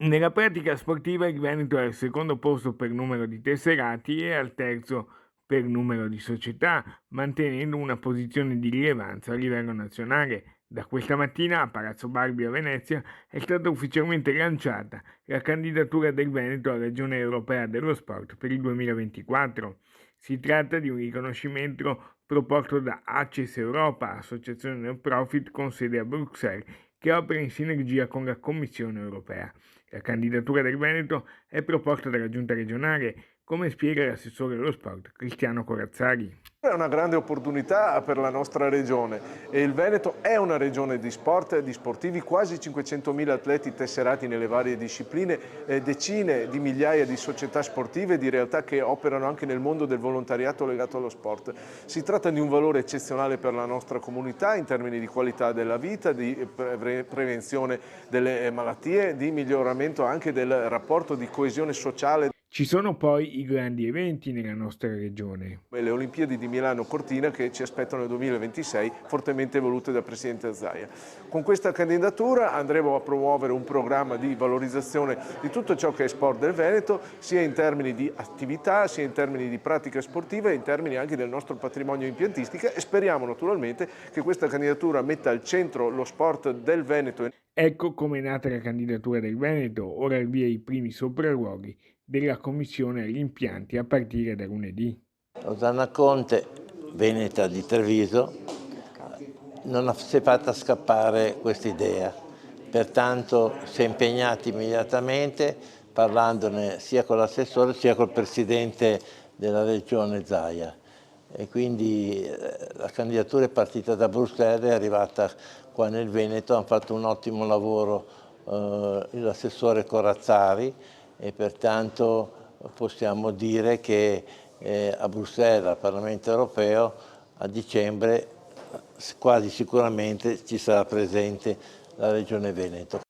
Nella pratica sportiva il Veneto è al secondo posto per numero di tesserati e al terzo per numero di società, mantenendo una posizione di rilevanza a livello nazionale. Da questa mattina a Palazzo Barbi a Venezia è stata ufficialmente lanciata la candidatura del Veneto alla Regione Europea dello Sport per il 2024. Si tratta di un riconoscimento proposto da ACES Europa, associazione no profit con sede a Bruxelles, che opera in sinergia con la Commissione europea. La candidatura del Veneto è proposta dalla Giunta regionale, come spiega l'assessore allo sport Cristiano Corazzari. È una grande opportunità per la nostra regione e il Veneto è una regione di sport, di sportivi, quasi 500.000 atleti tesserati nelle varie discipline, decine di migliaia di società sportive e di realtà che operano anche nel mondo del volontariato legato allo sport. Si tratta di un valore eccezionale per la nostra comunità in termini di qualità della vita, di prevenzione delle malattie, di miglioramento anche del rapporto di coesione sociale. Ci sono poi i grandi eventi nella nostra regione. Le Olimpiadi di Milano Cortina che ci aspettano nel 2026, fortemente volute dal Presidente Zaia. Con questa candidatura andremo a promuovere un programma di valorizzazione di tutto ciò che è sport del Veneto, sia in termini di attività, sia in termini di pratica sportiva e in termini anche del nostro patrimonio impiantistica e speriamo naturalmente che questa candidatura metta al centro lo sport del Veneto. Ecco come è nata la candidatura del Veneto, ora al via i primi sopralluoghi della Commissione agli impianti a partire da lunedì. Rosanna Conte, veneta di Treviso, non si è fatta scappare questa idea, pertanto si è impegnata immediatamente parlandone sia con l'assessore sia col presidente della regione Zaia. E quindi la candidatura è partita da Bruxelles, è arrivata qua nel Veneto, hanno fatto un ottimo lavoro l'assessore Corazzari e pertanto possiamo dire che a Bruxelles, al Parlamento europeo, a dicembre quasi sicuramente ci sarà presente la Regione Veneto.